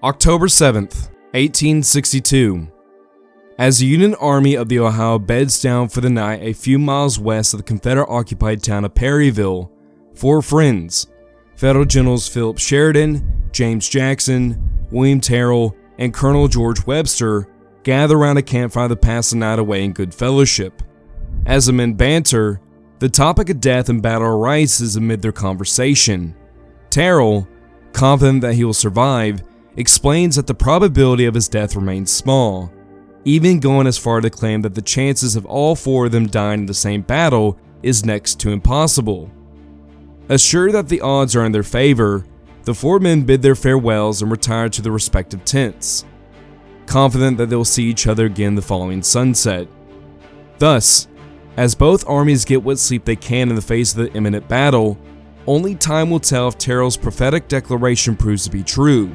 October 7th, 1862. As the Union Army of the Ohio beds down for the night a few miles west of the Confederate-occupied town of Perryville, four friends, Federal Generals Philip Sheridan, James Jackson, William Terrell, and Colonel George Webster, gather around a campfire to pass the night away in good fellowship. As the men banter, the topic of death and battle arises amid their conversation. Terrell, confident that he will survive, explains that the probability of his death remains small, even going as far to claim that the chances of all four of them dying in the same battle is next to impossible. Assured that the odds are in their favor, the four men bid their farewells and retire to their respective tents, confident that they will see each other again the following sunset. Thus, as both armies get what sleep they can in the face of the imminent battle, only time will tell if Terrell's prophetic declaration proves to be true.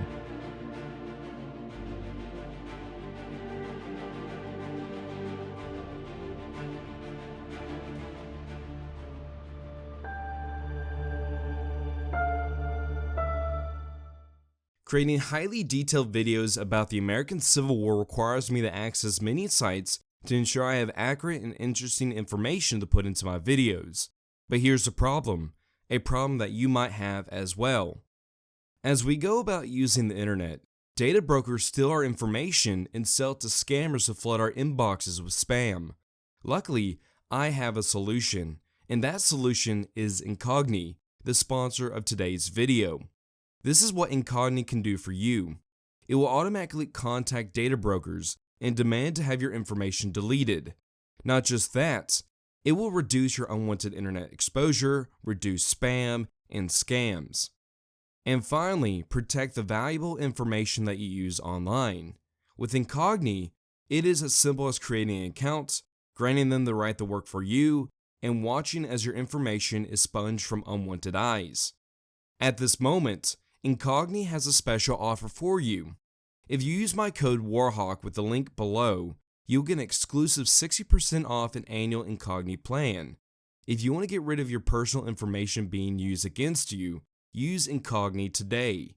Creating highly detailed videos about the American Civil War requires me to access many sites to ensure I have accurate and interesting information to put into my videos. But here's the problem, a problem that you might have as well. As we go about using the internet, data brokers steal our information and sell it to scammers to flood our inboxes with spam. Luckily, I have a solution, and that solution is Incogni, the sponsor of today's video. This is what Incogni can do for you. It will automatically contact data brokers and demand to have your information deleted. Not just that, it will reduce your unwanted internet exposure, reduce spam, and scams. And finally, protect the valuable information that you use online. With Incogni, it is as simple as creating an account, granting them the right to work for you, and watching as your information is sponged from unwanted eyes. At this moment, Incogni has a special offer for you. If you use my code Warhawk with the link below, you'll get an exclusive 60% off an annual Incogni plan. If you want to get rid of your personal information being used against you, use Incogni today.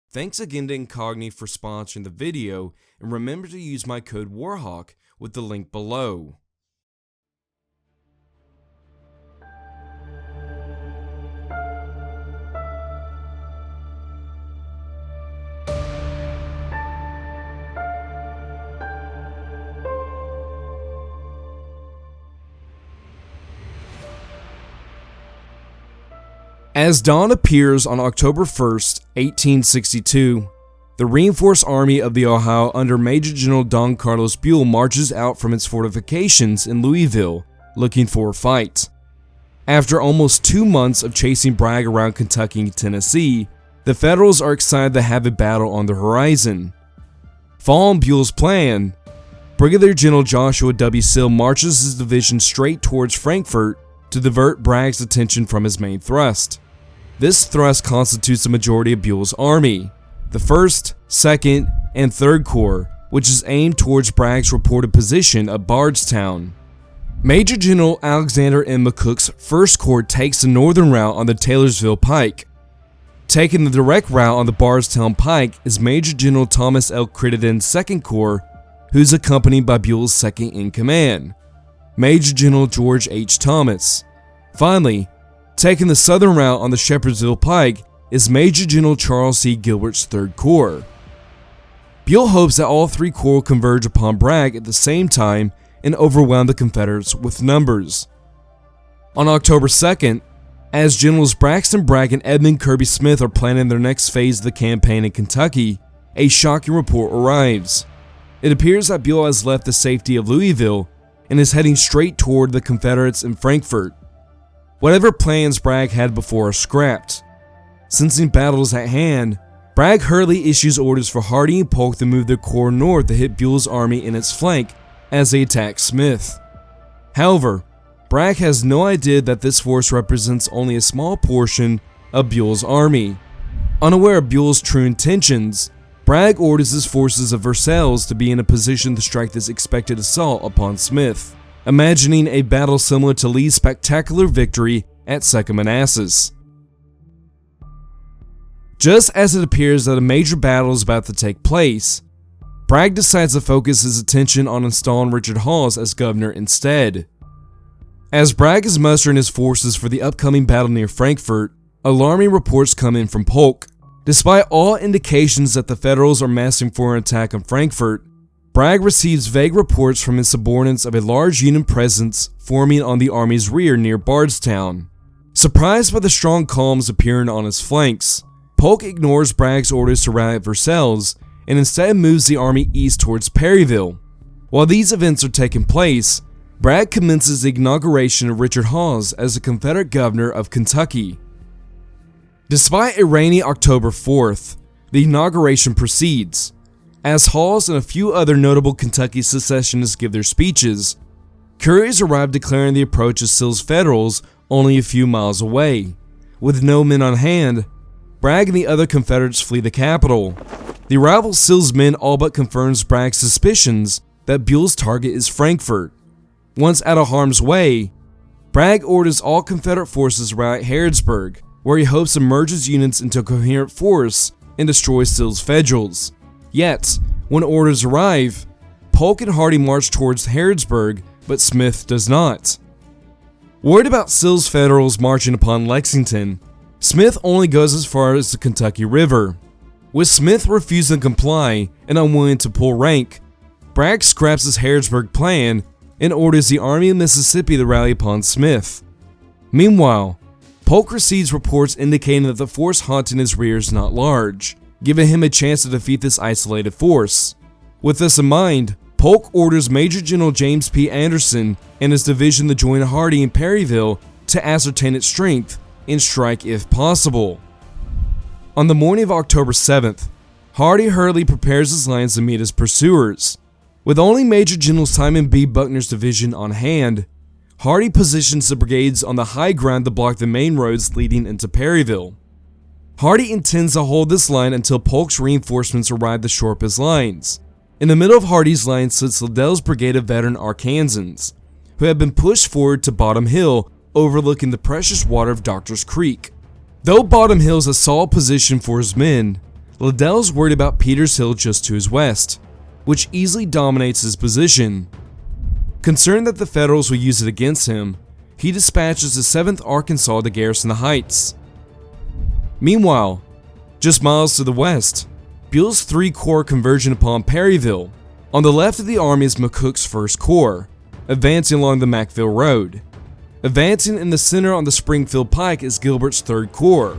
Thanks again to Incogni for sponsoring the video, and remember to use my code Warhawk with the link below. As dawn appears on October 1st, 1862, the reinforced Army of the Ohio under Major General Don Carlos Buell marches out from its fortifications in Louisville, looking for a fight. After almost 2 months of chasing Bragg around Kentucky and Tennessee, the Federals are excited to have a battle on the horizon. Following Buell's plan, Brigadier General Joshua W. Sill marches his division straight towards Frankfort to divert Bragg's attention from his main thrust. This thrust constitutes the majority of Buell's army, the 1st, 2nd, and 3rd Corps, which is aimed towards Bragg's reported position at Bardstown. Major General Alexander M. McCook's 1st Corps takes the northern route on the Taylorsville Pike. Taking the direct route on the Bardstown Pike is Major General Thomas L. Crittenden's 2nd Corps, who's accompanied by Buell's second-in-command, Major General George H. Thomas. Finally, taking the southern route on the Shepherdsville Pike is Major General Charles C. Gilbert's 3rd Corps. Buell hopes that all 3 corps will converge upon Bragg at the same time and overwhelm the Confederates with numbers. On October 2nd, as Generals Braxton Bragg and Edmund Kirby Smith are planning their next phase of the campaign in Kentucky, a shocking report arrives. It appears that Buell has left the safety of Louisville and is heading straight toward the Confederates in Frankfort. Whatever plans Bragg had before are scrapped. Sensing battles at hand, Bragg hurriedly issues orders for Hardee and Polk to move their corps north to hit Buell's army in its flank as they attack Smith. However, Bragg has no idea that this force represents only a small portion of Buell's army. Unaware of Buell's true intentions, Bragg orders his forces of Versailles to be in a position to strike this expected assault upon Smith, imagining a battle similar to Lee's spectacular victory at Second Manassas. Just as it appears that a major battle is about to take place, Bragg decides to focus his attention on installing Richard Hawes as governor instead. As Bragg is mustering his forces for the upcoming battle near Frankfort, alarming reports come in from Polk. Despite all indications that the Federals are massing for an attack on Frankfort, Bragg receives vague reports from his subordinates of a large Union presence forming on the army's rear near Bardstown. Surprised by the strong columns appearing on his flanks, Polk ignores Bragg's orders to rally at Versailles and instead moves the army east towards Perryville. While these events are taking place, Bragg commences the inauguration of Richard Hawes as the Confederate governor of Kentucky. Despite a rainy October 4th, the inauguration proceeds. As Hawes and a few other notable Kentucky secessionists give their speeches, couriers arrive declaring the approach of Sill's Federals only a few miles away. With no men on hand, Bragg and the other Confederates flee the capital. The arrival of Sill's men all but confirms Bragg's suspicions that Buell's target is Frankfort. Once out of harm's way, Bragg orders all Confederate forces to rally at Harrodsburg, where he hopes to merge his units into a coherent force and destroy Sill's Federals. Yet, when orders arrive, Polk and Hardee march towards Harrodsburg, but Smith does not. Worried about Sill's Federals marching upon Lexington, Smith only goes as far as the Kentucky River. With Smith refusing to comply and unwilling to pull rank, Bragg scraps his Harrodsburg plan and orders the Army of Mississippi to rally upon Smith. Meanwhile, Polk receives reports indicating that the force haunting his rear is not large, giving him a chance to defeat this isolated force. With this in mind, Polk orders Major General James P. Anderson and his division to join Hardee in Perryville to ascertain its strength and strike if possible. On the morning of October 7th, Hardee hurriedly prepares his lines to meet his pursuers. With only Major General Simon B. Buckner's division on hand, Hardee positions the brigades on the high ground to block the main roads leading into Perryville. Hardee intends to hold this line until Polk's reinforcements arrive to shore up his lines. In the middle of Hardee's line sits Liddell's brigade of veteran Arkansans, who have been pushed forward to Bottom Hill, overlooking the precious water of Doctor's Creek. Though Bottom Hill is a solid position for his men, Liddell is worried about Peters Hill just to his west, which easily dominates his position. Concerned that the Federals will use it against him, he dispatches the 7th Arkansas to garrison the heights. Meanwhile, just miles to the west, Buell's 3 Corps converging upon Perryville. On the left of the army is McCook's 1st Corps, advancing along the Macville Road. Advancing in the center on the Springfield Pike is Gilbert's 3rd Corps.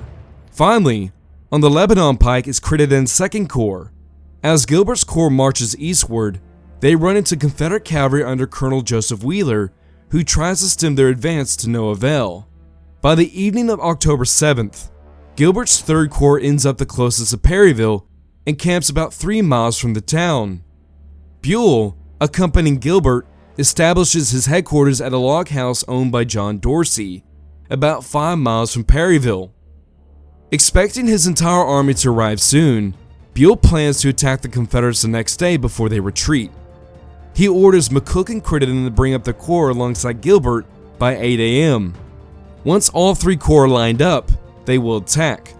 Finally, on the Lebanon Pike is Crittenden's 2nd Corps. As Gilbert's Corps marches eastward, they run into Confederate cavalry under Colonel Joseph Wheeler, who tries to stem their advance to no avail. By the evening of October 7th, Gilbert's 3rd Corps ends up the closest to Perryville and camps about 3 miles from the town. Buell, accompanying Gilbert, establishes his headquarters at a log house owned by John Dorsey, about 5 miles from Perryville. Expecting his entire army to arrive soon, Buell plans to attack the Confederates the next day before they retreat. He orders McCook and Crittenden to bring up the Corps alongside Gilbert by 8 a.m. Once all 3 Corps are lined up, they will attack.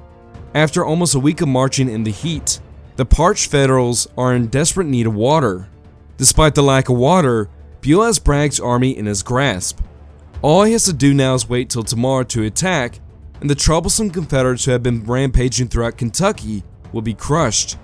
After almost a week of marching in the heat, the parched Federals are in desperate need of water. Despite the lack of water, Buell has Bragg's army in his grasp. All he has to do now is wait till tomorrow to attack, and the troublesome Confederates who have been rampaging throughout Kentucky will be crushed.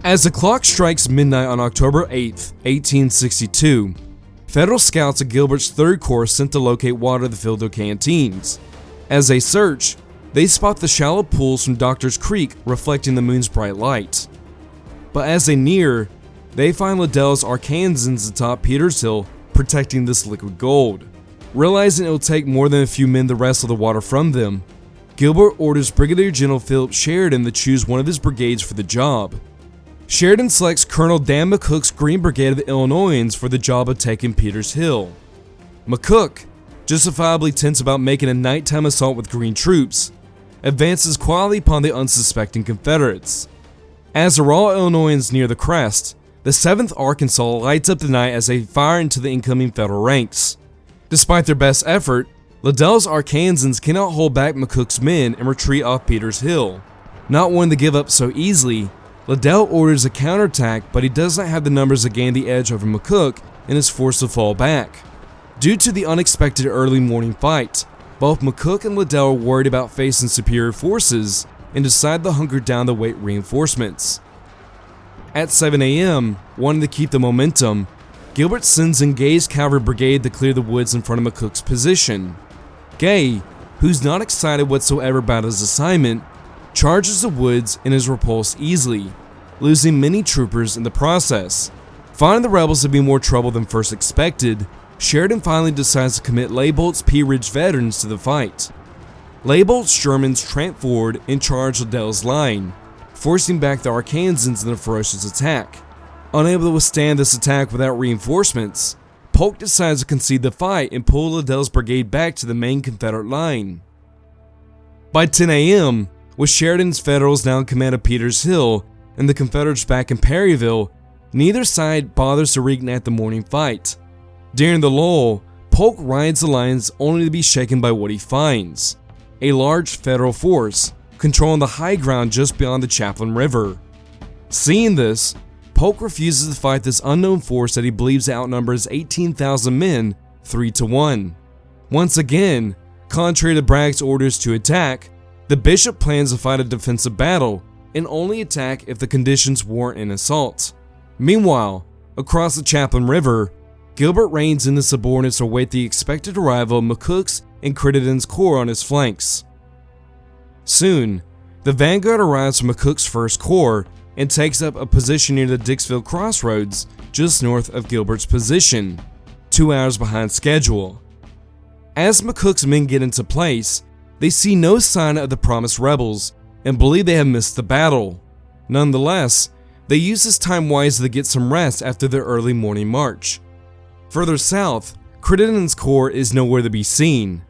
As the clock strikes midnight on October 8, 1862, Federal scouts of Gilbert's 3rd Corps sent to locate water to fill their canteens. As they search, they spot the shallow pools from Doctor's Creek reflecting the moon's bright light. But as they near, they find Liddell's Arkansans atop Peters Hill protecting this liquid gold. Realizing it will take more than a few men to wrestle the water from them, Gilbert orders Brigadier General Philip Sheridan to choose one of his brigades for the job. Sheridan selects Colonel Dan McCook's Green Brigade of the Illinoisans for the job of taking Peters Hill. McCook, justifiably tense about making a nighttime assault with Green troops, advances quietly upon the unsuspecting Confederates. As the raw Illinoisans near the crest, the 7th Arkansas lights up the night as they fire into the incoming Federal ranks. Despite their best effort, Liddell's Arkansans cannot hold back McCook's men and retreat off Peters Hill. Not wanting to give up so easily, Liddell orders a counterattack, but he does not have the numbers to gain the edge over McCook and is forced to fall back. Due to the unexpected early morning fight, both McCook and Liddell are worried about facing superior forces and decide to hunker down to wait reinforcements. At 7 a.m., wanting to keep the momentum, Gilbert sends in Gay's cavalry brigade to clear the woods in front of McCook's position. Gay, who's not excited whatsoever about his assignment, charges the woods and is repulsed easily, losing many troopers in the process. Finding the rebels to be more trouble than first expected, Sheridan finally decides to commit Leiboldt's Pea Ridge veterans to the fight. Leiboldt's Germans tramp forward and charge Liddell's line, forcing back the Arkansans in a ferocious attack. Unable to withstand this attack without reinforcements, Polk decides to concede the fight and pull Liddell's brigade back to the main Confederate line. By 10 a.m., with Sheridan's Federals now in command of Peters Hill and the Confederates back in Perryville, neither side bothers to reignite the morning fight. During the lull, Polk rides the lines only to be shaken by what he finds: a large Federal force controlling the high ground just beyond the Chaplin River. Seeing this, Polk refuses to fight this unknown force that he believes outnumbers 18,000 men 3-1. Once again, contrary to Bragg's orders to attack, the bishop plans to fight a defensive battle and only attack if the conditions warrant an assault. Meanwhile, across the Chaplin River, Gilbert reins in the subordinates to await the expected arrival of McCook's and Crittenden's corps on his flanks. Soon, the vanguard arrives from McCook's 1st Corps and takes up a position near the Dixville Crossroads just north of Gilbert's position, 2 hours behind schedule. As McCook's men get into place, they see no sign of the promised rebels and believe they have missed the battle. Nonetheless, they use this time wisely to get some rest after their early morning march. Further south, Crittenden's corps is nowhere to be seen.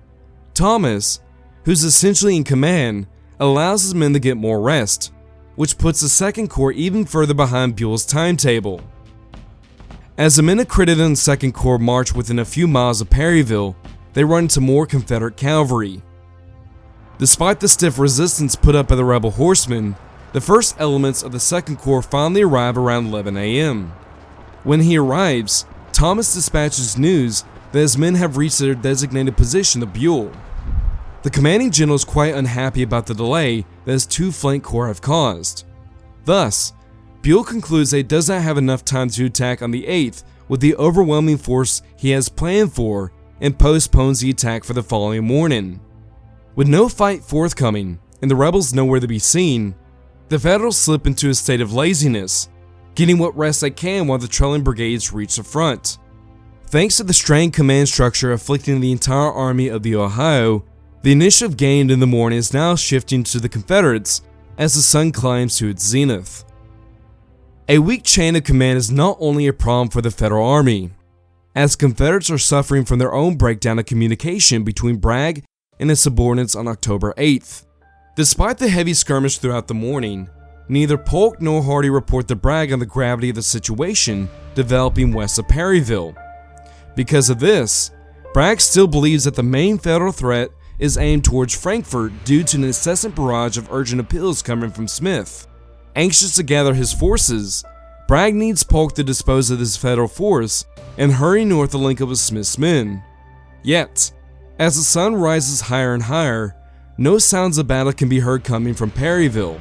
Thomas, who's essentially in command, allows his men to get more rest, which puts the 2nd Corps even further behind Buell's timetable. As the men of Crittenden's 2nd Corps march within a few miles of Perryville, they run into more Confederate cavalry. Despite the stiff resistance put up by the rebel horsemen, the first elements of the 2nd Corps finally arrive around 11 a.m. When he arrives, Thomas dispatches news that his men have reached their designated position of Buell. The commanding general is quite unhappy about the delay that his 2 flank corps have caused. Thus, Buell concludes that he does not have enough time to attack on the 8th with the overwhelming force he has planned for and postpones the attack for the following morning. With no fight forthcoming and the rebels nowhere to be seen, the Federals slip into a state of laziness, getting what rest they can while the trailing brigades reach the front. Thanks to the strained command structure afflicting the entire Army of the Ohio, the initiative gained in the morning is now shifting to the Confederates as the sun climbs to its zenith. A weak chain of command is not only a problem for the Federal Army, as Confederates are suffering from their own breakdown of communication between Bragg and his subordinates on October 8th. Despite the heavy skirmish throughout the morning, neither Polk nor Hardee report to Bragg on the gravity of the situation developing west of Perryville. Because of this, Bragg still believes that the main Federal threat is aimed towards Frankfort due to an incessant barrage of urgent appeals coming from Smith. Anxious to gather his forces, Bragg needs Polk to dispose of his Federal force and hurry north to link up with Smith's men. Yet, as the sun rises higher and higher, no sounds of battle can be heard coming from Perryville.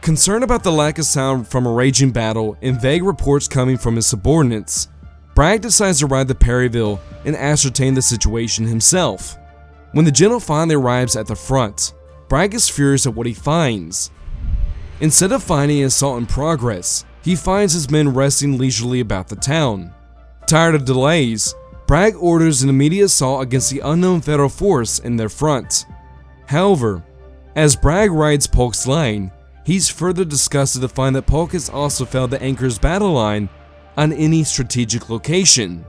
Concerned about the lack of sound from a raging battle and vague reports coming from his subordinates, Bragg decides to ride to Perryville and ascertain the situation himself. When the general finally arrives at the front, Bragg is furious at what he finds. Instead of finding an assault in progress, he finds his men resting leisurely about the town. Tired of delays, Bragg orders an immediate assault against the unknown Federal force in their front. However, as Bragg rides Polk's line, he's further disgusted to find that Polk has also failed to anchor his battle line on any strategic location.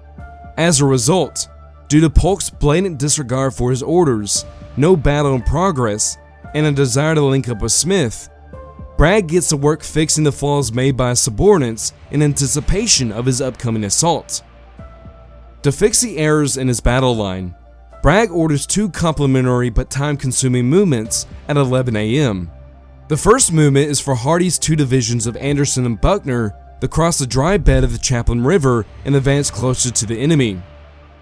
As a result, due to Polk's blatant disregard for his orders, no battle in progress, and a desire to link up with Smith, Bragg gets to work fixing the flaws made by his subordinates in anticipation of his upcoming assault. To fix the errors in his battle line, Bragg orders two complementary but time-consuming movements at 11 a.m. The first movement is for Hardee's two divisions of Anderson and Buckner to cross the dry bed of the Chaplin River and advance closer to the enemy.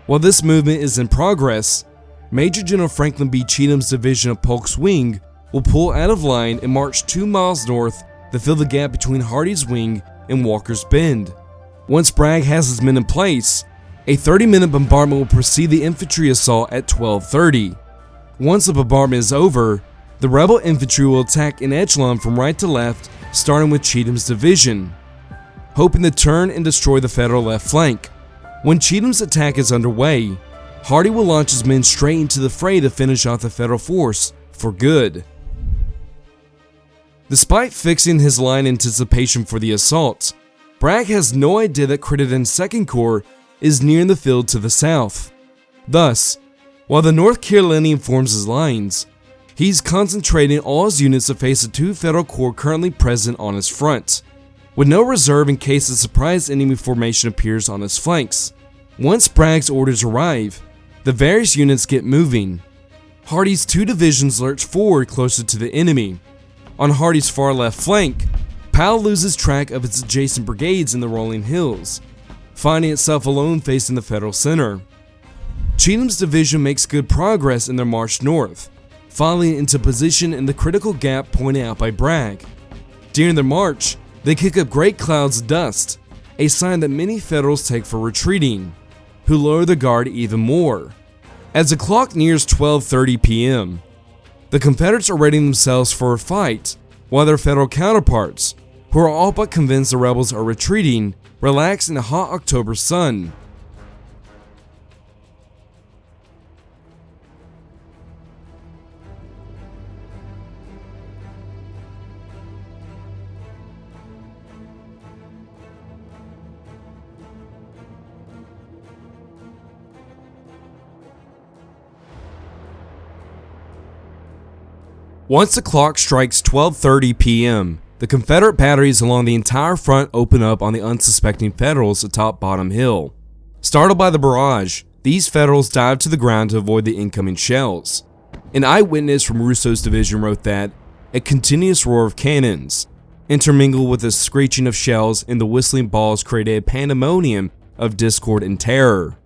While this movement is in progress, Major General Franklin B. Cheatham's division of Polk's wing will pull out of line and march 2 miles north to fill the gap between Hardee's wing and Walker's Bend. Once Bragg has his men in place, a 30-minute bombardment will precede the infantry assault at 12:30. Once the bombardment is over, the rebel infantry will attack in echelon from right to left, starting with Cheatham's division, hoping to turn and destroy the Federal left flank. When Cheatham's attack is underway, Hardee will launch his men straight into the fray to finish off the Federal force for good. Despite fixing his line in anticipation for the assault, Bragg has no idea that Crittenden's 2nd Corps is near the field to the south. Thus, while the North Carolinian forms his lines, he's concentrating all his units to face the two Federal Corps currently present on his front, with no reserve in case a surprise enemy formation appears on his flanks. Once Bragg's orders arrive, the various units get moving. Hardee's two divisions lurch forward closer to the enemy. On Hardee's far left flank, Powell loses track of its adjacent brigades in the rolling hills, finding itself alone facing the Federal center. Cheatham's division makes good progress in their march north, falling into position in the critical gap pointed out by Bragg. During their march, they kick up great clouds of dust, a sign that many Federals take for retreating, who lower the guard even more. As the clock nears 12:30 p.m., the Confederates are readying themselves for a fight, while their Federal counterparts, who are all but convinced the rebels are retreating, relax in the hot October sun. Once the clock strikes 12:30 p.m., the Confederate batteries along the entire front open up on the unsuspecting Federals atop Bottom Hill. Startled by the barrage, these Federals dive to the ground to avoid the incoming shells. An eyewitness from Russo's division wrote that a continuous roar of cannons, intermingled with the screeching of shells and the whistling balls, created a pandemonium of discord and terror.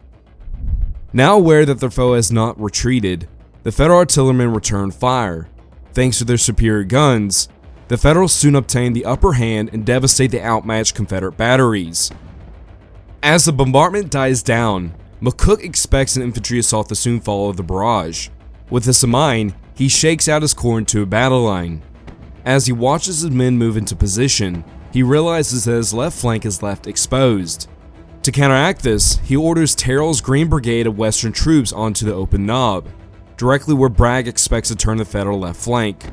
Now aware that their foe has not retreated, the Federal artillerymen return fire. Thanks to their superior guns, the Federals soon obtain the upper hand and devastate the outmatched Confederate batteries. As the bombardment dies down, McCook expects an infantry assault to soon follow the barrage. With this in mind, he shakes out his corps into a battle line. As he watches his men move into position, he realizes that his left flank is left exposed. To counteract this, he orders Terrell's Green Brigade of Western troops onto the open knob, directly where Bragg expects to turn the Federal left flank.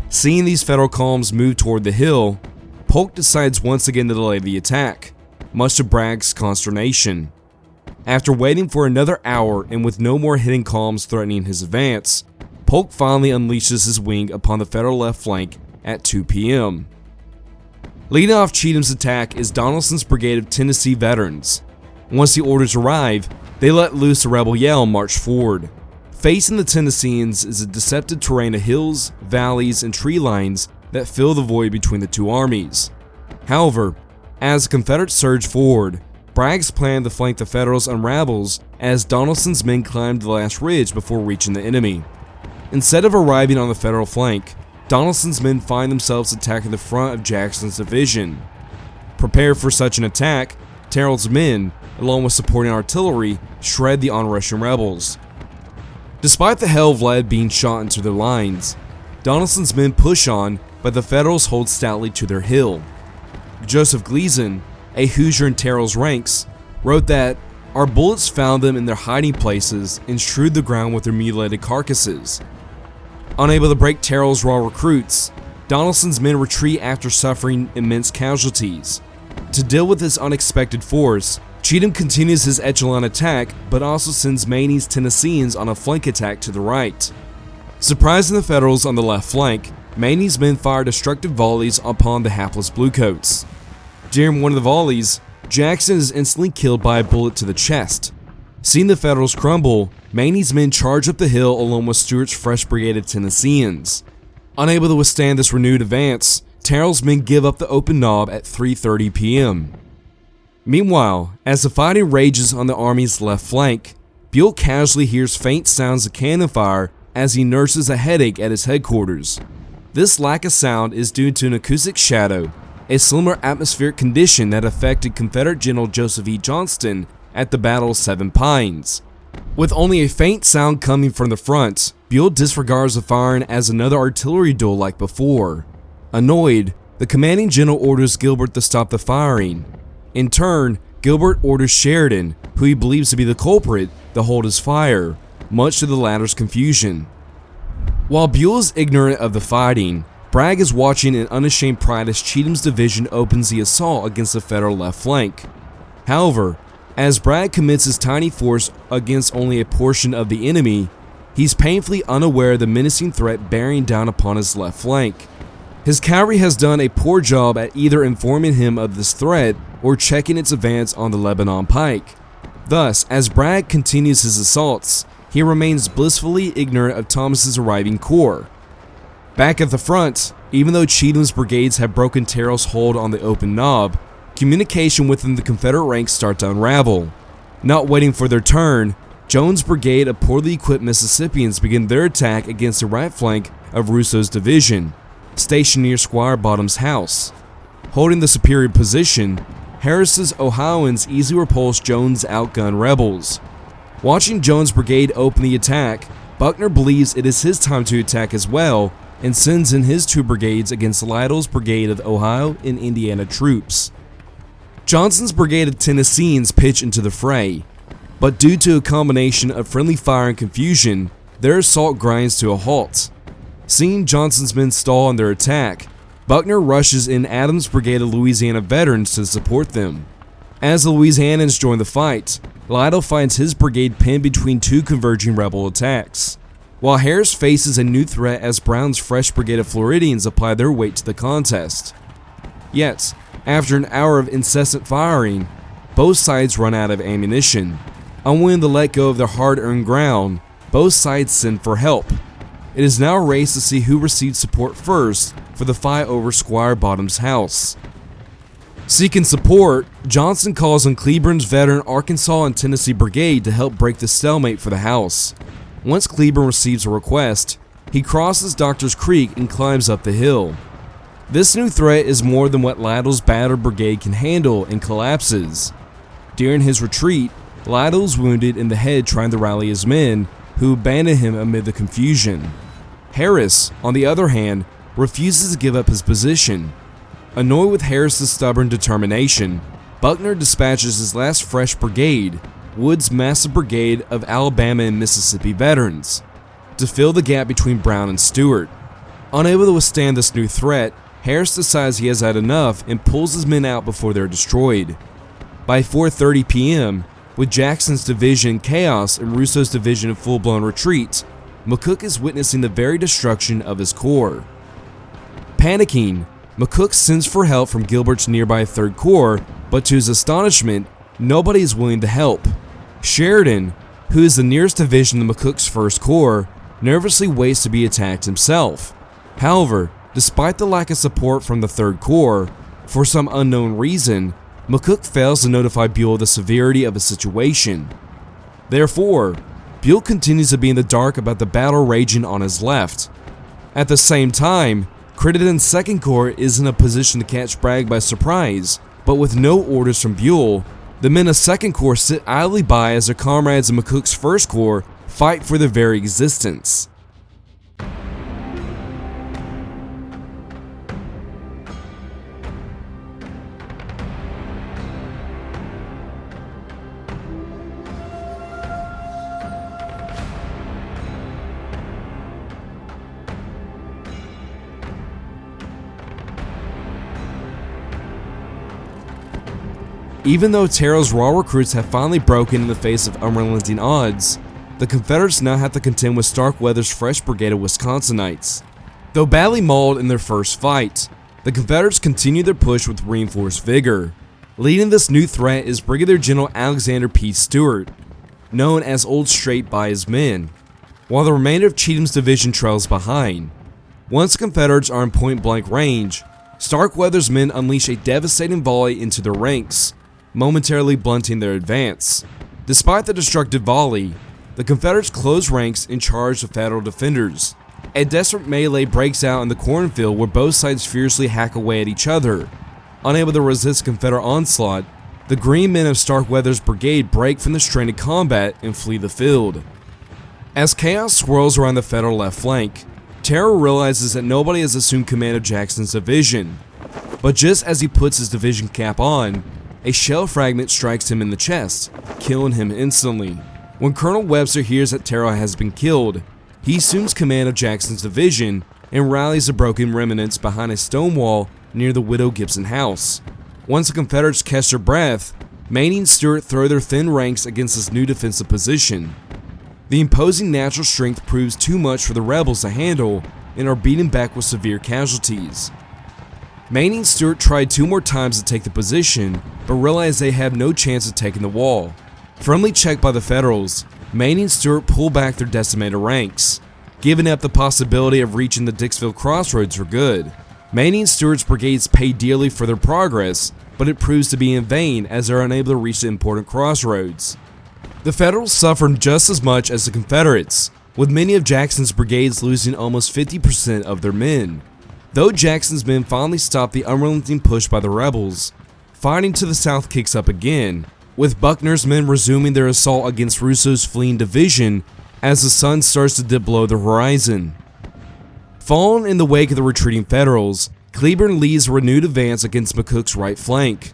Seeing these Federal columns move toward the hill, Polk decides once again to delay the attack, much to Bragg's consternation. After waiting for another hour and with no more hidden columns threatening his advance, Polk finally unleashes his wing upon the Federal left flank at 2 p.m. Leading off Cheatham's attack is Donelson's brigade of Tennessee veterans. Once the orders arrive, they let loose the rebel yell and march forward. Facing the Tennesseans is a deceptive terrain of hills, valleys, and tree lines that fill the void between the two armies. However, as the Confederates surge forward, Bragg's plan to flank the Federals unravels as Donelson's men climb the last ridge before reaching the enemy. Instead of arriving on the Federal flank, Donelson's men find themselves attacking the front of Jackson's division. Prepared for such an attack, Terrell's men, along with supporting artillery, shred the onrushing rebels. Despite the hail of lead being shot into their lines, Donelson's men push on, but the Federals hold stoutly to their hill. Joseph Gleason, a Hoosier in Terrell's ranks, wrote that, "Our bullets found them in their hiding places and strewed the ground with their mutilated carcasses." Unable to break Terrell's raw recruits, Donelson's men retreat after suffering immense casualties. To deal with this unexpected force, Cheatham continues his echelon attack, but also sends Maney's Tennesseans on a flank attack to the right. Surprising the Federals on the left flank, Maney's men fire destructive volleys upon the hapless Bluecoats. During one of the volleys, Jackson is instantly killed by a bullet to the chest. Seeing the Federals crumble, Maney's men charge up the hill along with Stuart's fresh brigade of Tennesseans. Unable to withstand this renewed advance, Terrell's men give up the open knob at 3:30 p.m. Meanwhile, as the fighting rages on the Army's left flank, Buell casually hears faint sounds of cannon fire as he nurses a headache at his headquarters. This lack of sound is due to an acoustic shadow, a similar atmospheric condition that affected Confederate General Joseph E. Johnston at the Battle of Seven Pines. With only a faint sound coming from the front, Buell disregards the firing as another artillery duel like before. Annoyed, the commanding general orders Gilbert to stop the firing. In turn, Gilbert orders Sheridan, who he believes to be the culprit, to hold his fire, much to the latter's confusion. While Buell is ignorant of the fighting, Bragg is watching in unashamed pride as Cheatham's division opens the assault against the Federal left flank. However, as Bragg commits his tiny force against only a portion of the enemy, he's painfully unaware of the menacing threat bearing down upon his left flank. His cavalry has done a poor job at either informing him of this threat or checking its advance on the Lebanon Pike. Thus, as Bragg continues his assaults, he remains blissfully ignorant of Thomas's arriving corps. Back at the front, even though Cheatham's brigades have broken Terrell's hold on the open knob, communication within the Confederate ranks start to unravel. Not waiting for their turn, Jones' brigade of poorly equipped Mississippians begin their attack against the right flank of Russo's division, stationed near Squire Bottom's house. Holding the superior position, Harris's Ohioans easily repulse Jones' outgunned rebels. Watching Jones' brigade open the attack, Buckner believes it is his time to attack as well and sends in his two brigades against Lytle's brigade of Ohio and Indiana troops. Johnson's brigade of Tennesseans pitch into the fray, but due to a combination of friendly fire and confusion, their assault grinds to a halt. Seeing Johnson's men stall on their attack, Buckner rushes in Adams' brigade of Louisiana veterans to support them. As the Louisianans join the fight, Lytle finds his brigade pinned between two converging rebel attacks, while Harris faces a new threat as Brown's fresh brigade of Floridians apply their weight to the contest. Yet, after an hour of incessant firing, both sides run out of ammunition. Unwilling to let go of their hard-earned ground, both sides send for help. It is now a race to see who receives support first for the fight over Squire Bottom's house. Seeking support, Johnson calls on Cleburne's veteran Arkansas and Tennessee Brigade to help break the stalemate for the house. Once Cleburne receives a request, he crosses Doctors Creek and climbs up the hill. This new threat is more than what Lytle's battered brigade can handle and collapses. During his retreat, Lytle is wounded in the head trying to rally his men, who abandon him amid the confusion. Harris, on the other hand, refuses to give up his position. Annoyed with Harris's stubborn determination, Buckner dispatches his last fresh brigade, Wood's massive brigade of Alabama and Mississippi veterans, to fill the gap between Brown and Stewart. Unable to withstand this new threat, Harris decides he has had enough and pulls his men out before they're destroyed. By 4:30 p.m., with Jackson's division in chaos and Russo's division in full-blown retreat, McCook is witnessing the very destruction of his corps. Panicking, McCook sends for help from Gilbert's nearby 3rd Corps, but to his astonishment, nobody is willing to help. Sheridan, who is the nearest division to McCook's 1st Corps, nervously waits to be attacked himself. However, despite the lack of support from the 3rd Corps, for some unknown reason, McCook fails to notify Buell of the severity of the situation. Therefore, Buell continues to be in the dark about the battle raging on his left. At the same time, Crittenden's 2nd Corps is in a position to catch Bragg by surprise, but with no orders from Buell, the men of 2nd Corps sit idly by as their comrades in McCook's 1st Corps fight for their very existence. Even though Terrell's raw recruits have finally broken in the face of unrelenting odds, the Confederates now have to contend with Starkweather's fresh brigade of Wisconsinites. Though badly mauled in their first fight, the Confederates continue their push with reinforced vigor. Leading this new threat is Brigadier General Alexander P. Stewart, known as Old Straight by his men, while the remainder of Cheatham's division trails behind. Once the Confederates are in point-blank range, Starkweather's men unleash a devastating volley into their ranks, momentarily blunting their advance. Despite the destructive volley, the Confederates close ranks and charge the Federal defenders. A desperate melee breaks out in the cornfield where both sides fiercely hack away at each other. Unable to resist Confederate onslaught, the green men of Starkweather's brigade break from the strain of combat and flee the field. As chaos swirls around the Federal left flank, Terrell realizes that nobody has assumed command of Jackson's division. But just as he puts his division cap on, a shell fragment strikes him in the chest, killing him instantly. When Colonel Webster hears that Terrell has been killed, he assumes command of Jackson's division and rallies the broken remnants behind a stone wall near the Widow Gibson house. Once the Confederates catch their breath, Manning and Stewart throw their thin ranks against this new defensive position. The imposing natural strength proves too much for the rebels to handle and are beaten back with severe casualties. Manning and Stewart tried 2 more times to take the position, but realized they have no chance of taking the wall. Firmly checked by the Federals, Manning and Stewart pull back their decimated ranks, giving up the possibility of reaching the Dixville crossroads for good. Manning and Stewart's brigades pay dearly for their progress, but it proves to be in vain as they are unable to reach the important crossroads. The Federals suffered just as much as the Confederates, with many of Jackson's brigades losing almost 50% of their men. Though Jackson's men finally stop the unrelenting push by the rebels, fighting to the south kicks up again, with Buckner's men resuming their assault against Russo's fleeing division as the sun starts to dip below the horizon. Following in the wake of the retreating Federals, Cleburne leads a renewed advance against McCook's right flank.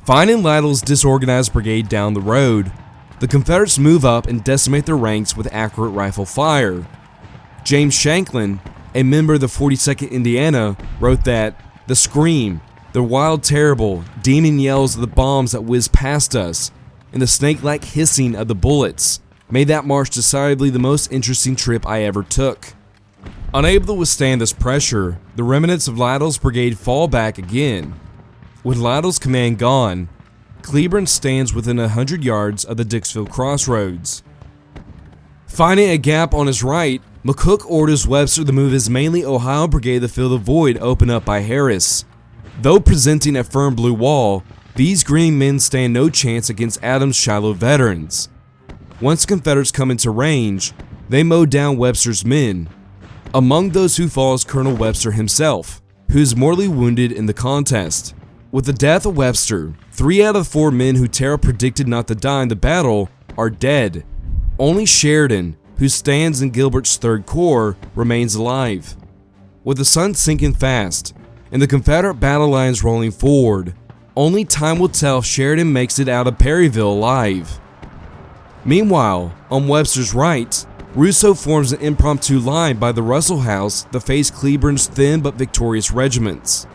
Finding Lytle's disorganized brigade down the road, the Confederates move up and decimate their ranks with accurate rifle fire. James Shanklin, a member of the 42nd Indiana, wrote that, "The scream, the wild, terrible, demon yells of the bombs that whizzed past us, and the snake-like hissing of the bullets made that march decidedly the most interesting trip I ever took." Unable to withstand this pressure, the remnants of Lytle's brigade fall back again. With Lytle's command gone, Cleburne stands within 100 yards of the Dixville crossroads. Finding a gap on his right, McCook orders Webster to move his mainly Ohio brigade to fill the void opened up by Harris. Though presenting a firm blue wall, these green men stand no chance against Adams' Shiloh veterans. Once Confederates come into range, they mow down Webster's men. Among those who fall is Colonel Webster himself, who is mortally wounded in the contest. With the death of Webster, 3 out of 4 men who Terrell predicted not to die in the battle are dead. Only Sheridan, who stands in Gilbert's 3rd Corps, remains alive. With the sun sinking fast, and the Confederate battle lines rolling forward, only time will tell if Sheridan makes it out of Perryville alive. Meanwhile, on Webster's right, Russo forms an impromptu line by the Russell House to face Cleburne's thin but victorious regiments.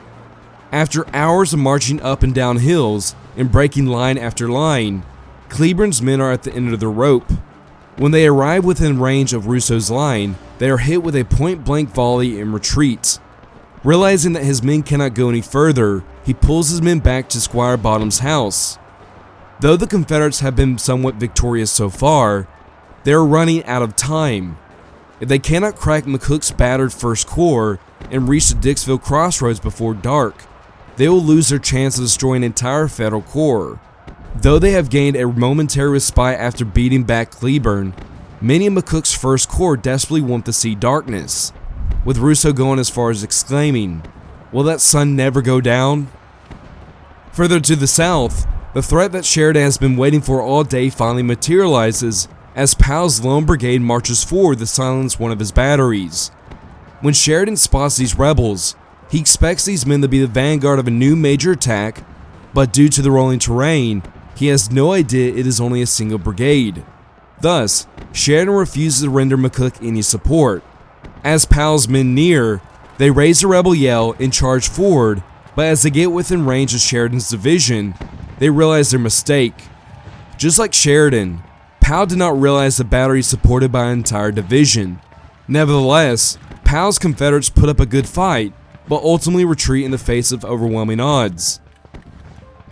After hours of marching up and down hills and breaking line after line, Cleburne's men are at the end of the rope. When they arrive within range of Russo's line, they are hit with a point-blank volley and retreat. Realizing that his men cannot go any further, he pulls his men back to Squire Bottom's house. Though the Confederates have been somewhat victorious so far, they are running out of time. If they cannot crack McCook's battered 1st Corps and reach the Dixville crossroads before dark, they will lose their chance of destroying an entire Federal Corps. Though they have gained a momentary respite after beating back Cleburne, many of McCook's 1st Corps desperately want to see darkness, with Russo going as far as exclaiming, "Will that sun never go down?" Further to the south, the threat that Sheridan has been waiting for all day finally materializes as Powell's lone brigade marches forward to silence one of his batteries. When Sheridan spots these rebels, he expects these men to be the vanguard of a new major attack, but due to the rolling terrain, he has no idea it is only a single brigade. Thus, Sheridan refuses to render McCook any support. As Powell's men near, they raise a rebel yell and charge forward, but as they get within range of Sheridan's division, they realize their mistake. Just like Sheridan, Powell did not realize the battery supported by an entire division. Nevertheless, Powell's Confederates put up a good fight, but ultimately retreat in the face of overwhelming odds.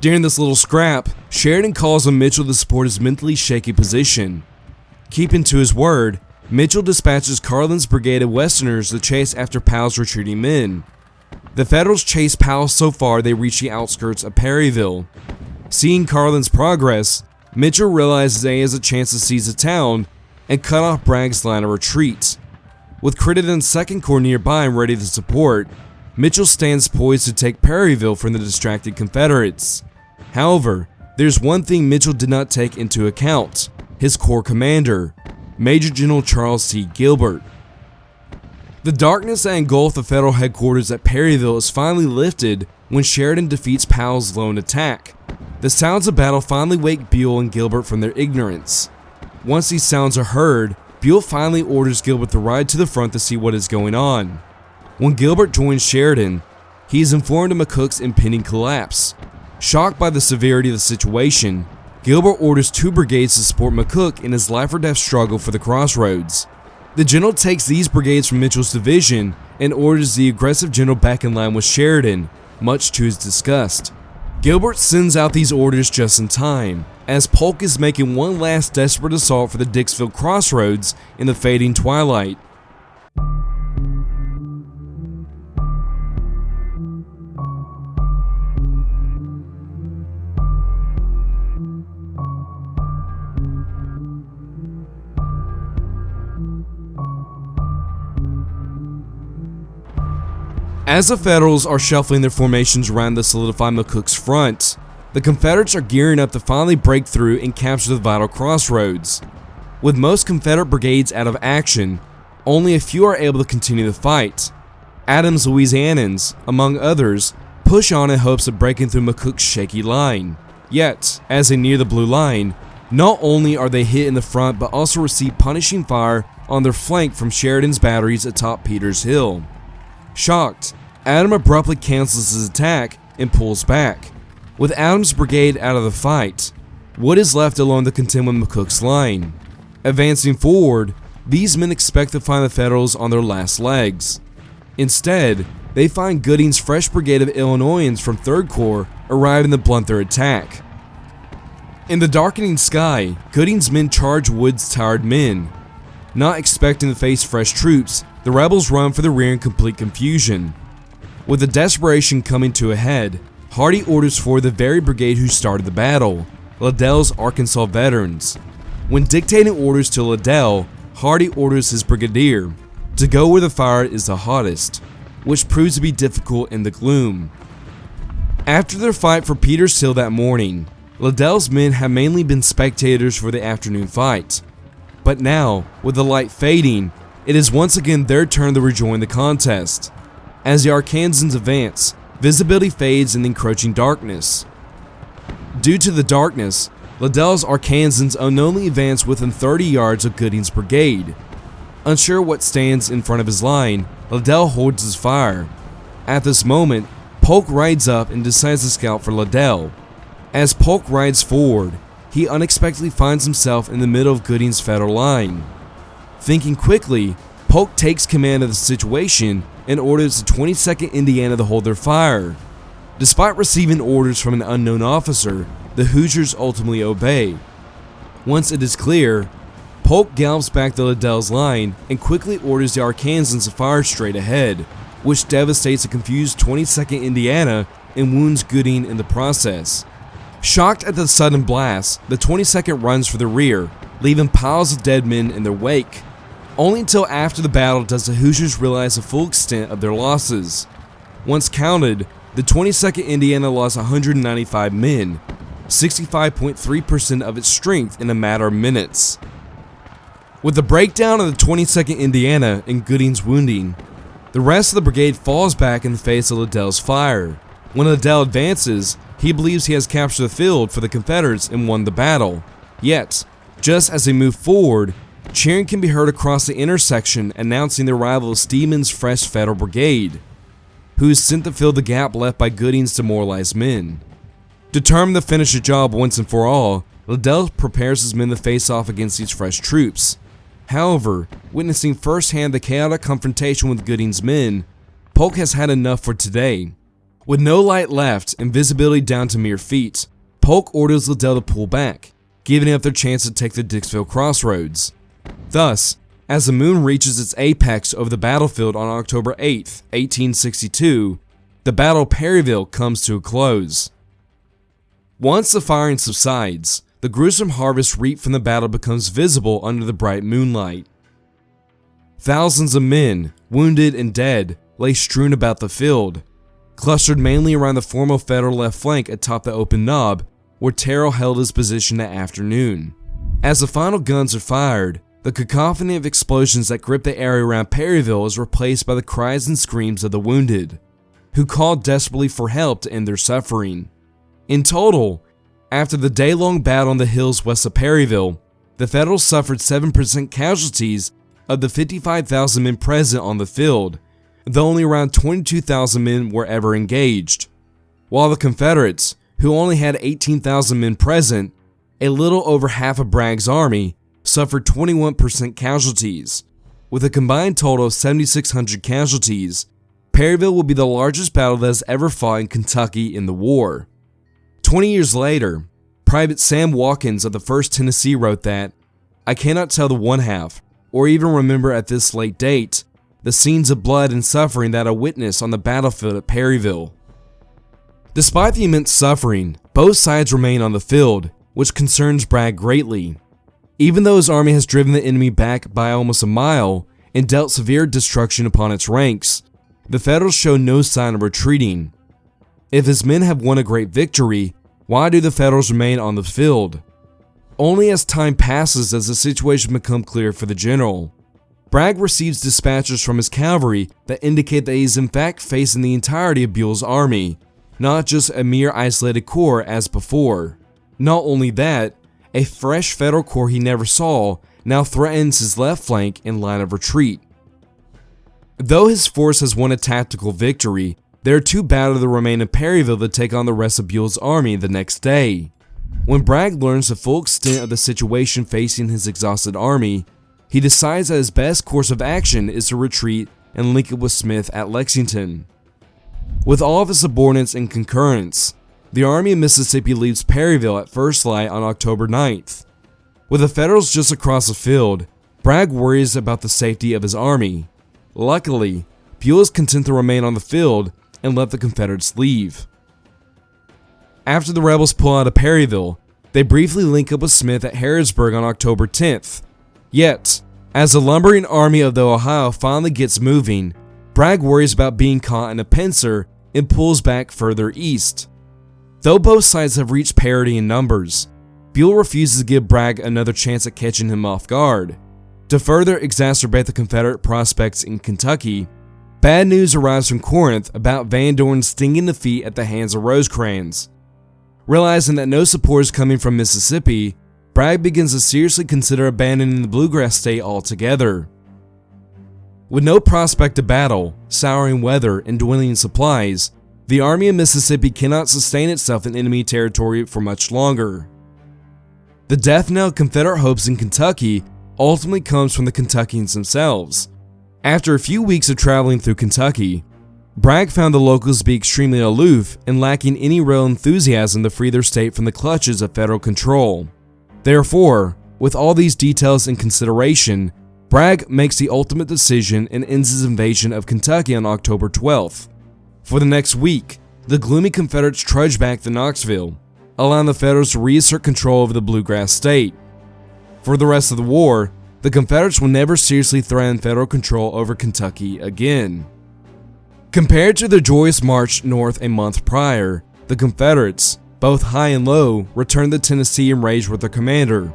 During this little scrap, Sheridan calls on Mitchell to support his mentally shaky position. Keeping to his word, Mitchell dispatches Carlin's brigade of Westerners to chase after Powell's retreating men. The Federals chase Powell so far they reach the outskirts of Perryville. Seeing Carlin's progress, Mitchell realizes that he has a chance to seize the town and cut off Bragg's line of retreat. With Crittenden's 2nd Corps nearby and ready to support, Mitchell stands poised to take Perryville from the distracted Confederates. However, there's one thing Mitchell did not take into account: his Corps commander, Major General Charles T. Gilbert. The darkness that engulfed the Federal headquarters at Perryville is finally lifted when Sheridan defeats Powell's lone attack. The sounds of battle finally wake Buell and Gilbert from their ignorance. Once these sounds are heard, Buell finally orders Gilbert to ride to the front to see what is going on. When Gilbert joins Sheridan, he is informed of McCook's impending collapse. Shocked by the severity of the situation, Gilbert orders 2 brigades to support McCook in his life-or-death struggle for the crossroads. The general takes these brigades from Mitchell's division and orders the aggressive general back in line with Sheridan, much to his disgust. Gilbert sends out these orders just in time, as Polk is making one last desperate assault for the Dixville crossroads in the fading twilight. As the Federals are shuffling their formations around to solidify McCook's front, the Confederates are gearing up to finally break through and capture the vital crossroads. With most Confederate brigades out of action, only a few are able to continue the fight. Adams' Louisianans, among others, push on in hopes of breaking through McCook's shaky line. Yet, as they near the blue line, not only are they hit in the front but also receive punishing fire on their flank from Sheridan's batteries atop Peters Hill. Shocked, Adam abruptly cancels his attack and pulls back. With Adams' brigade out of the fight, Wood is left alone to contend with McCook's line. Advancing forward, these men expect to find the Federals on their last legs. Instead, they find Gooding's fresh brigade of Illinoisans from 3rd Corps arrive to blunt their attack. In the darkening sky, Gooding's men charge Wood's tired men. Not expecting to face fresh troops, the rebels run for the rear in complete confusion. With the desperation coming to a head, Hardee orders for the very brigade who started the battle, Liddell's Arkansas veterans. When dictating orders to Liddell, Hardee orders his brigadier to go where the fire is the hottest, which proves to be difficult in the gloom. After their fight for Peters Hill that morning, Liddell's men have mainly been spectators for the afternoon fight. But now, with the light fading, it is once again their turn to rejoin the contest. As the Arkansans advance, visibility fades in the encroaching darkness. Due to the darkness, Liddell's Arkansans unknowingly advance within 30 yards of Gooding's brigade. Unsure what stands in front of his line, Liddell holds his fire. At this moment, Polk rides up and decides to scout for Liddell. As Polk rides forward, he unexpectedly finds himself in the middle of Gooding's Federal line. Thinking quickly, Polk takes command of the situation and orders the 22nd Indiana to hold their fire. Despite receiving orders from an unknown officer, the Hoosiers ultimately obey. Once it is clear, Polk gallops back to Liddell's line and quickly orders the Arkansans to fire straight ahead, which devastates a confused 22nd Indiana and wounds Gooding in the process. Shocked at the sudden blast, the 22nd runs for the rear, leaving piles of dead men in their wake. Only until after the battle does the Hoosiers realize the full extent of their losses. Once counted, the 22nd Indiana lost 195 men, 65.3% of its strength in a matter of minutes. With the breakdown of the 22nd Indiana and Gooding's wounding, the rest of the brigade falls back in the face of Liddell's fire. When Liddell advances, he believes he has captured the field for the Confederates and won the battle. Yet, just as they move forward, cheering can be heard across the intersection announcing the arrival of Steedman's fresh Federal brigade, who is sent to fill the gap left by Gooding's demoralized men. Determined to finish the job once and for all, Liddell prepares his men to face off against these fresh troops. However, witnessing firsthand the chaotic confrontation with Gooding's men, Polk has had enough for today. With no light left and visibility down to mere feet, Polk orders Liddell to pull back, giving up their chance to take the Dixville crossroads. Thus, as the moon reaches its apex over the battlefield on October 8, 1862, the Battle of Perryville comes to a close. Once the firing subsides, the gruesome harvest reaped from the battle becomes visible under the bright moonlight. Thousands of men, wounded and dead, lay strewn about the field, clustered mainly around the former Federal left flank atop the open knob, where Terrell held his position that afternoon. As the final guns are fired, the cacophony of explosions that grip the area around Perryville is replaced by the cries and screams of the wounded, who called desperately for help to end their suffering. In total, after the day-long battle on the hills west of Perryville, the Federals suffered 7% casualties of the 55,000 men present on the field, though only around 22,000 men were ever engaged, while the Confederates, who only had 18,000 men present, a little over half of Bragg's army, suffered 21% casualties. With a combined total of 7,600 casualties, Perryville will be the largest battle that has ever fought in Kentucky in the war. 20 years later, Private Sam Watkins of the 1st Tennessee wrote that, "I cannot tell the one half, or even remember at this late date, the scenes of blood and suffering that I witnessed on the battlefield at Perryville." Despite the immense suffering, both sides remain on the field, which concerns Bragg greatly. Even though his army has driven the enemy back by almost a mile and dealt severe destruction upon its ranks, the Federals show no sign of retreating. If his men have won a great victory, why do the Federals remain on the field? Only as time passes does the situation become clear for the general. Bragg receives dispatches from his cavalry that indicate that he is in fact facing the entirety of Buell's army, not just a mere isolated corps as before. Not only that, a fresh Federal corps he never saw now threatens his left flank in line of retreat. Though his force has won a tactical victory, there are two battles that remain in Perryville to take on the rest of Buell's army the next day. When Bragg learns the full extent of the situation facing his exhausted army, he decides that his best course of action is to retreat and link up with Smith at Lexington. With all of his subordinates in concurrence, the Army of Mississippi leaves Perryville at first light on October 9th. With the Federals just across the field, Bragg worries about the safety of his army. Luckily, Buell is content to remain on the field and let the Confederates leave. After the rebels pull out of Perryville, they briefly link up with Smith at Harrodsburg on October 10th. Yet, as the lumbering army of the Ohio finally gets moving, Bragg worries about being caught in a pincer and pulls back further east. Though both sides have reached parity in numbers, Buell refuses to give Bragg another chance at catching him off guard. To further exacerbate the Confederate prospects in Kentucky, bad news arrives from Corinth about Van Dorn's stinging defeat at the hands of Rosecrans. Realizing that no support is coming from Mississippi, Bragg begins to seriously consider abandoning the bluegrass state altogether. With no prospect of battle, souring weather, and dwindling supplies, the Army of Mississippi cannot sustain itself in enemy territory for much longer. The death knell of Confederate hopes in Kentucky ultimately comes from the Kentuckians themselves. After a few weeks of traveling through Kentucky, Bragg found the locals to be extremely aloof and lacking any real enthusiasm to free their state from the clutches of federal control. Therefore, with all these details in consideration, Bragg makes the ultimate decision and ends his invasion of Kentucky on October 12th. For the next week, the gloomy Confederates trudge back to Knoxville, allowing the Federals to reassert control over the bluegrass state. For the rest of the war, the Confederates will never seriously threaten federal control over Kentucky again. Compared to their joyous march north a month prior, the Confederates, both high and low, returned to Tennessee enraged with their commander.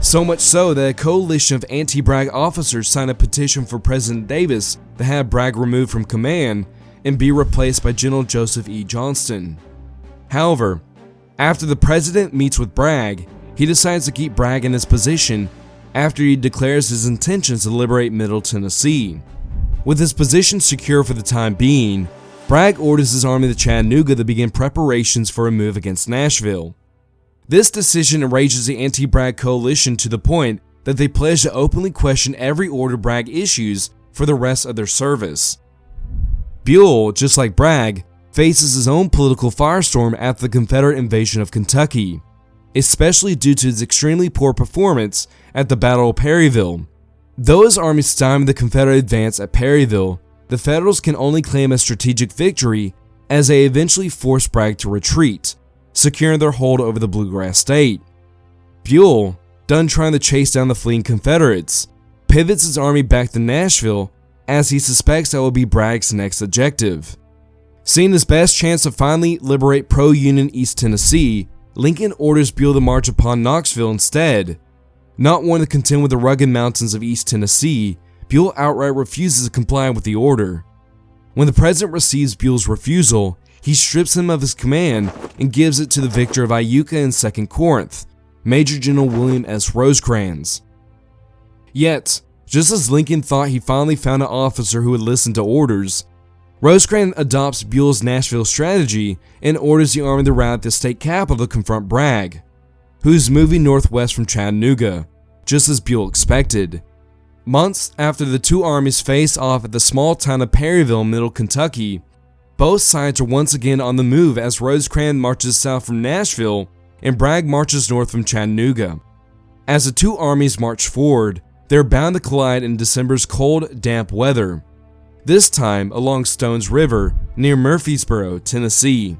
So much so that a coalition of anti-Bragg officers signed a petition for President Davis to have Bragg removed from command and be replaced by General Joseph E. Johnston. However, after the president meets with Bragg, he decides to keep Bragg in his position after he declares his intentions to liberate Middle Tennessee. With his position secure for the time being, Bragg orders his army to Chattanooga to begin preparations for a move against Nashville. This decision enrages the anti-Bragg coalition to the point that they pledge to openly question every order Bragg issues for the rest of their service. Buell, just like Bragg, faces his own political firestorm after the Confederate invasion of Kentucky, especially due to his extremely poor performance at the Battle of Perryville. Though his army stymied the Confederate advance at Perryville, the Federals can only claim a strategic victory as they eventually force Bragg to retreat, securing their hold over the bluegrass state. Buell, done trying to chase down the fleeing Confederates, pivots his army back to Nashville as he suspects that will be Bragg's next objective. Seeing his best chance to finally liberate pro-Union East Tennessee, Lincoln orders Buell to march upon Knoxville instead. Not wanting to contend with the rugged mountains of East Tennessee, Buell outright refuses to comply with the order. When the president receives Buell's refusal, he strips him of his command and gives it to the victor of Iuka and 2nd Corinth, Major General William S. Rosecrans. Yet, just as Lincoln thought he finally found an officer who would listen to orders, Rosecrans adopts Buell's Nashville strategy and orders the army to rout the state capital to confront Bragg, who is moving northwest from Chattanooga, just as Buell expected. Months after the two armies face off at the small town of Perryville, Middle Kentucky, both sides are once again on the move as Rosecrans marches south from Nashville and Bragg marches north from Chattanooga. As the two armies march forward, they are bound to collide in December's cold, damp weather, this time along Stones River near Murfreesboro, Tennessee.